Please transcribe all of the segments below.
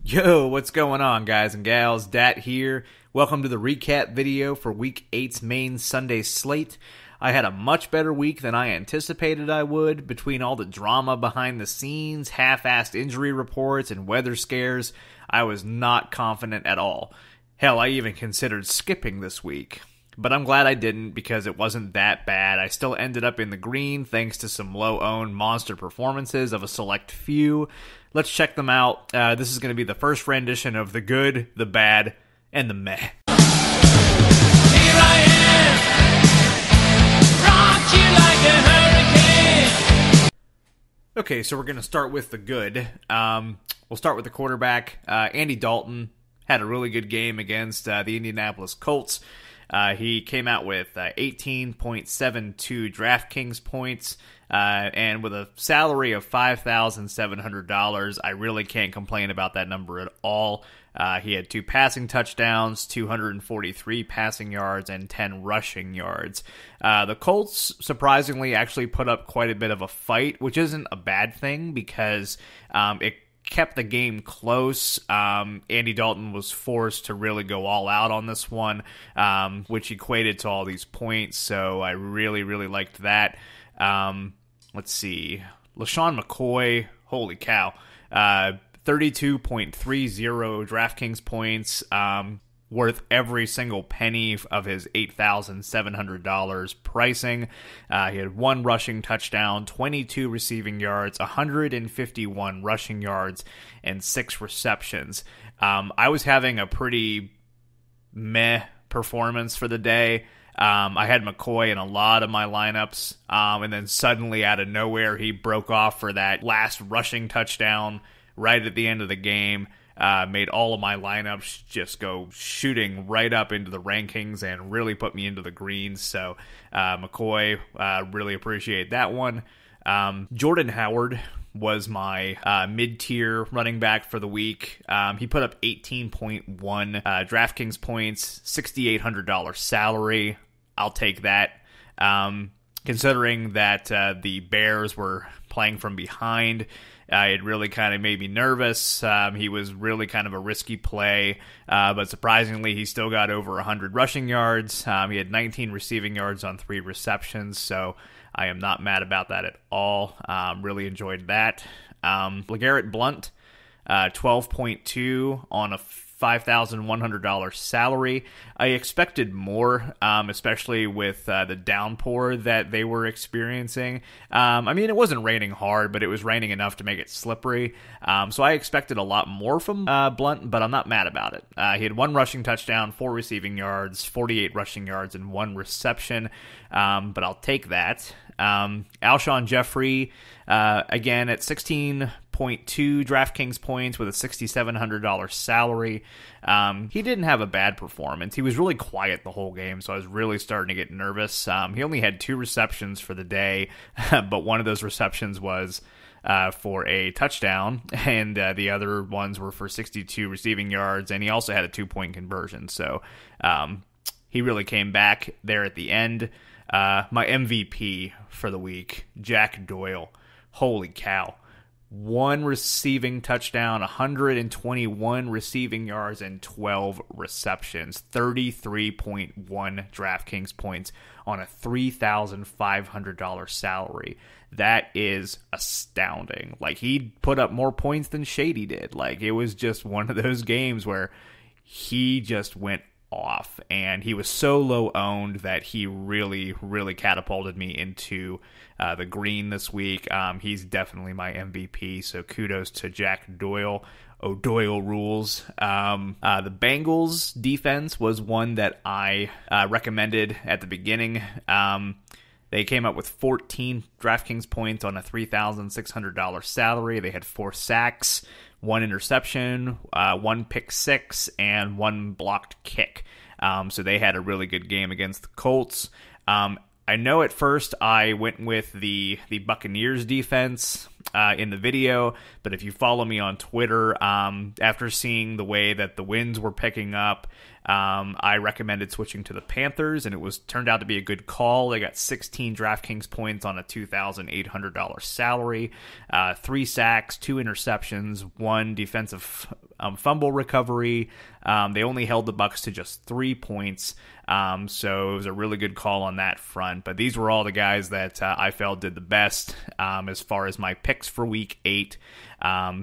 Yo, what's going on, guys and gals? Dat here. Welcome to the recap video for Week 8's main Sunday slate. I had a much better week than I anticipated I would. Between all the drama behind the scenes, half-assed injury reports, and weather scares, I was not confident at all. Hell, I even considered skipping this week. But I'm glad I didn't because it wasn't that bad. I still ended up in the green thanks to some low-owned monster performances of a select few. Let's check them out. This is going to be the first rendition of the good, the bad, and the meh. Here I am, rock you like a hurricane. Okay, so we're going to start with the good. We'll start with the quarterback. Andy Dalton had a really good game against the Indianapolis Colts. He came out with 18.72 Draftkings points, and with a salary of $5,700, I really can't complain about that number at all. He had 2 passing touchdowns, 243 passing yards, and 10 rushing yards. The Colts, surprisingly, actually put up quite a bit of a fight, which isn't a bad thing because it kept the game close. Andy Dalton was forced to really go all out on this one, which equated to all these points, so I really liked that. Let's see. LaShawn McCoy, holy cow, 32.30 DraftKings points, worth every single penny of his $8,700 pricing. He had 1 rushing touchdown, 22 receiving yards, 151 rushing yards, and 6 receptions. I was having a pretty meh performance for the day. I had McCoy in a lot of my lineups, and then suddenly out of nowhere he broke off for that last rushing touchdown right at the end of the game. Made all of my lineups just go shooting right up into the rankings and really put me into the greens. So McCoy, really appreciate that one. Jordan Howard was my mid-tier running back for the week. He put up 18.1 DraftKings points, $6,800 salary. I'll take that. Considering that the Bears were playing from behind, it really kind of made me nervous. He was really kind of a risky play, but surprisingly, he still got over 100 rushing yards. He had 19 receiving yards on 3 receptions, so I am not mad about that at all. Really enjoyed that. LeGarrette Blount, 12.2 on a $5,100 salary. I expected more, especially with the downpour that they were experiencing. I mean, it wasn't raining hard, but it was raining enough to make it slippery. So I expected a lot more from Blount, but I'm not mad about it. He had 1 rushing touchdown, 4 receiving yards, 48 rushing yards, and 1 reception. But I'll take that. Alshon Jeffrey, again at 16.2 DraftKings points with a $6,700 salary. He didn't have a bad performance. He was really quiet the whole game, so I was really starting to get nervous. He only had 2 receptions for the day, but one of those receptions was for a touchdown, and the other ones were for 62 receiving yards, and he also had a 2-point conversion. So he really came back there at the end. My MVP for the week, Jack Doyle. Holy cow. 1 receiving touchdown, 121 receiving yards, and 12 receptions. 33.1 DraftKings points on a $3,500 salary. That is astounding. Like, he put up more points than Shady did. Like, it was just one of those games where he just went off, and he was so low owned that he really catapulted me into the green this week. He's definitely my MVP, so kudos to Jack Doyle. O'Doyle rules. The Bengals defense was one that I recommended at the beginning. They came up with 14 DraftKings points on a $3,600 salary. They had 4 sacks, 1 interception, 1 pick six, and 1 blocked kick. So they had a really good game against the Colts. I know at first I went with the Buccaneers defense in the video, but if you follow me on Twitter, after seeing the way that the winds were picking up, I recommended switching to the Panthers, and it turned out to be a good call. They got 16 DraftKings points on a $2,800 salary, 3 sacks, 2 interceptions, 1 defensive fumble recovery. They only held the Bucs to just 3 points. So it was a really good call on that front. But these were all the guys that I felt did the best as far as my picks for Week 8.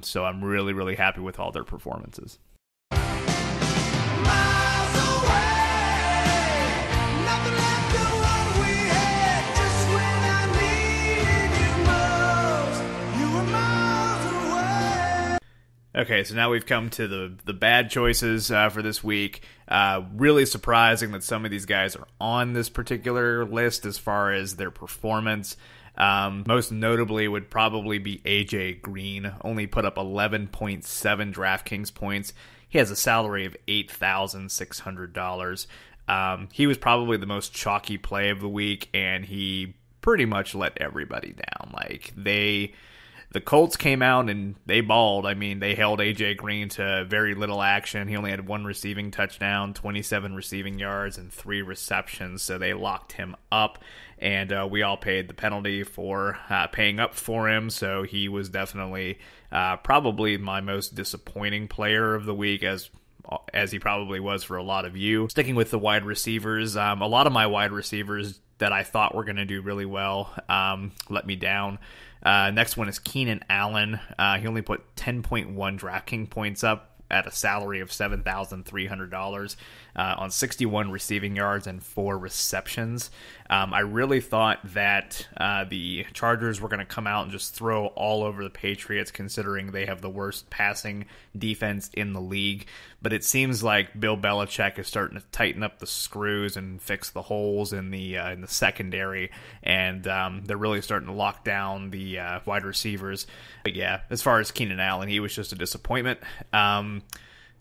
So I'm really, really happy with all their performances. Okay, so now we've come to the bad choices for this week. Really surprising that some of these guys are on this particular list as far as their performance. Most notably would probably be AJ Green. Only put up 11.7 DraftKings points. He has a salary of $8,600. He was probably the most chalky play of the week, and he pretty much let everybody down. The Colts came out and they balled. I mean, they held A.J. Green to very little action. He only had 1 receiving touchdown, 27 receiving yards, and 3 receptions, so they locked him up. And we all paid the penalty for paying up for him, so he was definitely probably my most disappointing player of the week, as he probably was for a lot of you. Sticking with the wide receivers, a lot of my wide receivers that I thought were going to do really well let me down. Next one is Keenan Allen. He only put 10.1 DraftKings points up at a salary of $7,300 on 61 receiving yards and 4 receptions. I really thought that the Chargers were going to come out and just throw all over the Patriots, considering they have the worst passing defense in the league. But it seems like Bill Belichick is starting to tighten up the screws and fix the holes in the secondary, and they're really starting to lock down the wide receivers. But yeah, as far as Keenan Allen, he was just a disappointment.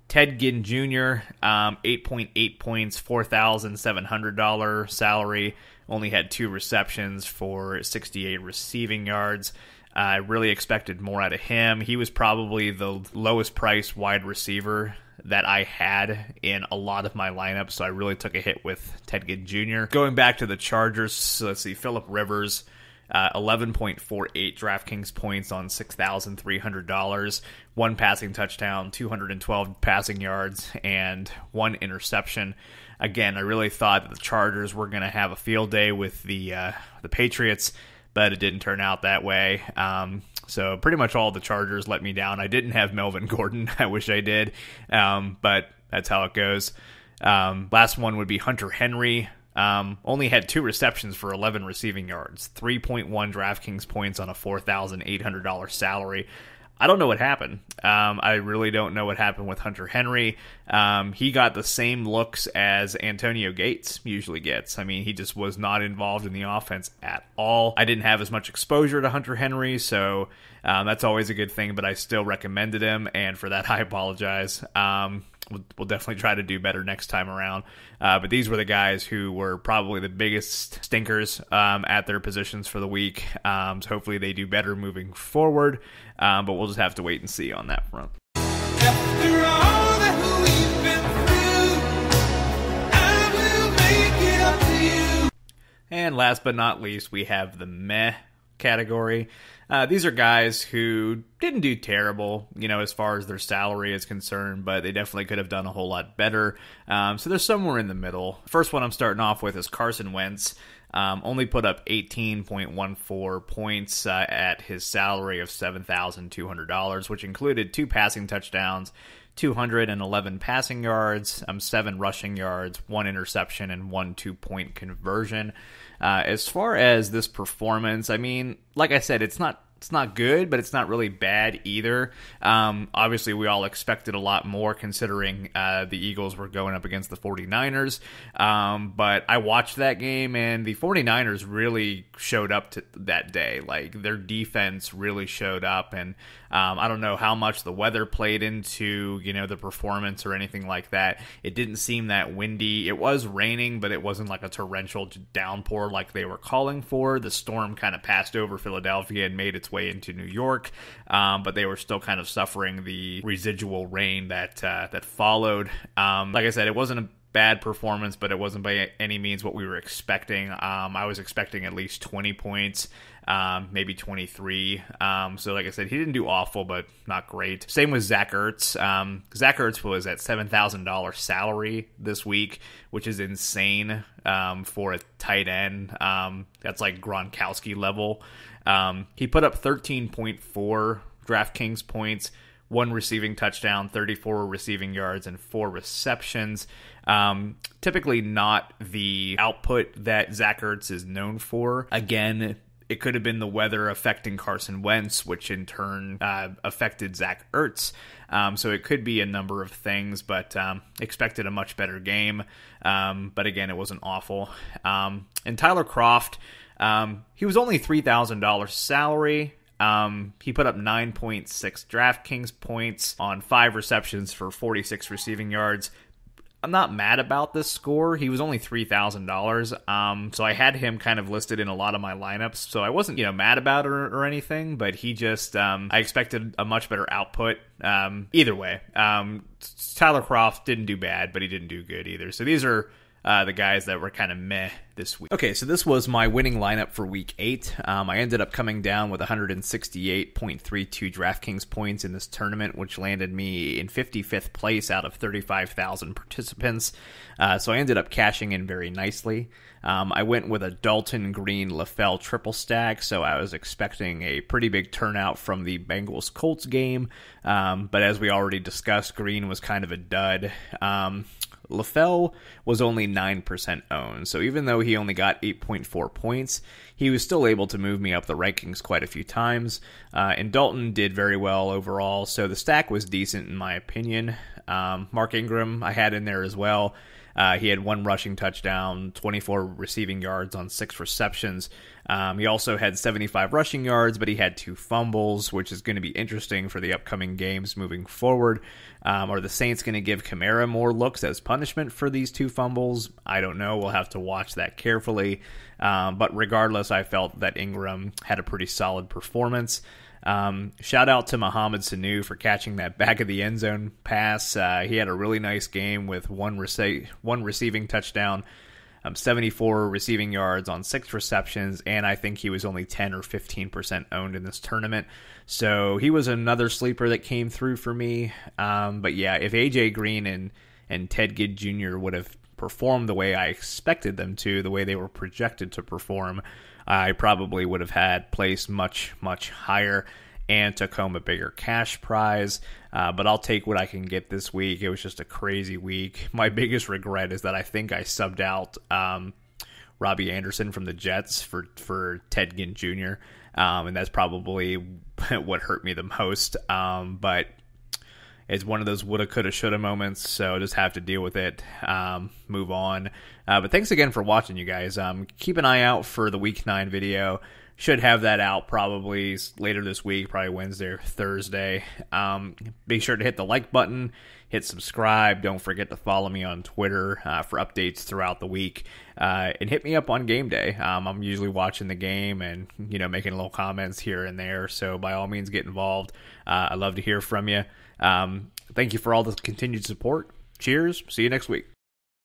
Ted Ginn Jr., 8.8 points, $4,700 salary, only had 2 receptions for 68 receiving yards. I really expected more out of him. He was probably the lowest priced wide receiver that I had in a lot of my lineups, so I really took a hit with Ted Ginn Jr. Going back to the Chargers, so let's see, Phillip Rivers, 11.48 DraftKings points on $6,300, 1 passing touchdown, 212 passing yards, and 1 interception. Again, I really thought that the Chargers were going to have a field day with the Patriots, but it didn't turn out that way. So pretty much all the Chargers let me down. I didn't have Melvin Gordon. I wish I did, but that's how it goes. Last one would be Hunter Henry. Only had 2 receptions for 11 receiving yards, 3.1 DraftKings points on a $4,800 salary. I don't know what happened. I really don't know what happened with Hunter Henry. He got the same looks as Antonio Gates usually gets. I mean, he just was not involved in the offense at all. I didn't have as much exposure to Hunter Henry, so that's always a good thing, but I still recommended him, and for that I apologize. We'll definitely try to do better next time around. But these were the guys who were probably the biggest stinkers at their positions for the week. So hopefully they do better moving forward. But we'll just have to wait and see on that front. After all that we've been through, I will make it up to you. And last but not least, we have the meh category. These are guys who didn't do terrible, as far as their salary is concerned, but they definitely could have done a whole lot better. So they're somewhere in the middle. First one I'm starting off with is Carson Wentz. Only put up 18.14 points at his salary of $7,200, which included 2 passing touchdowns, 211 passing yards, 7 rushing yards, 1 interception, and 1 2-point conversion. As far as this performance, I mean, like I said, it's not good, but it's not really bad either. Obviously, we all expected a lot more considering the Eagles were going up against the 49ers. But I watched that game, and the 49ers really showed up that day. Like, their defense really showed up, and I don't know how much the weather played into, the performance or anything like that. It didn't seem that windy. It was raining, but it wasn't like a torrential downpour like they were calling for. The storm kind of passed over Philadelphia and made its way into New York, but they were still kind of suffering the residual rain that followed. Like I said, it wasn't a bad performance, but it wasn't by any means what we were expecting. I was expecting at least 20 points, maybe 23. So like I said, he didn't do awful, but not great. Same with Zach Ertz. Zach Ertz was at $7,000 salary this week, which is insane for a tight end. That's like Gronkowski level. He put up 13.4 DraftKings points, 1 receiving touchdown, 34 receiving yards, and 4 receptions. Typically not the output that Zach Ertz is known for. Again, it could have been the weather affecting Carson Wentz, which in turn affected Zach Ertz. So it could be a number of things, but expected a much better game. But again, it wasn't awful. And Tyler Kroft, he was only $3,000 salary. He put up 9.6 DraftKings points on 5 receptions for 46 receiving yards. I'm not mad about this score. He was only $3,000. So I had him kind of listed in a lot of my lineups. So I wasn't, mad about it or anything, but he just, I expected a much better output. Either way, Tyler Kroft didn't do bad, but he didn't do good either. So these are the guys that were kind of meh this week. Okay, so this was my winning lineup for week 8. I ended up coming down with 168.32 DraftKings points in this tournament, which landed me in 55th place out of 35,000 participants. So I ended up cashing in very nicely. I went with a Dalton, Green, LaFell triple stack, so I was expecting a pretty big turnout from the Bengals-Colts game. But as we already discussed, Green was kind of a dud. LaFell was only 9% owned, so even though he only got 8.4 points, he was still able to move me up the rankings quite a few times. And Dalton did very well overall, so the stack was decent in my opinion. Mark Ingram I had in there as well. He had 1 rushing touchdown, 24 receiving yards on 6 receptions. He also had 75 rushing yards, but he had 2 fumbles, which is going to be interesting for the upcoming games moving forward. Are the Saints going to give Kamara more looks as punishment for these 2 fumbles? I don't know. We'll have to watch that carefully. But regardless, I felt that Ingram had a pretty solid performance. Shout out to Mohamed Sanu for catching that back of the end zone pass. He had a really nice game with one receiving touchdown, 74 receiving yards on 6 receptions, and I think he was only 10 or 15% owned in this tournament. So he was another sleeper that came through for me. But yeah, if AJ Green and Ted Ginn Jr. would have performed the way I expected them to, the way they were projected to perform, I probably would have had placed much, much higher and took home a bigger cash prize. But I'll take what I can get this week. It was just a crazy week. My biggest regret is that I think I subbed out Robbie Anderson from the Jets for Ted Ginn Jr. And that's probably what hurt me the most. But it's one of those woulda, coulda, shoulda moments, so just have to deal with it, move on. But thanks again for watching, you guys. Keep an eye out for the Week 9 video. Should have that out probably later this week, probably Wednesday or Thursday. Be sure to hit the like button, hit subscribe. Don't forget to follow me on Twitter for updates throughout the week. And hit me up on game day. I'm usually watching the game and making little comments here and there. So by all means, get involved. I'd love to hear from you. Thank you for all the continued support. Cheers. See you next week.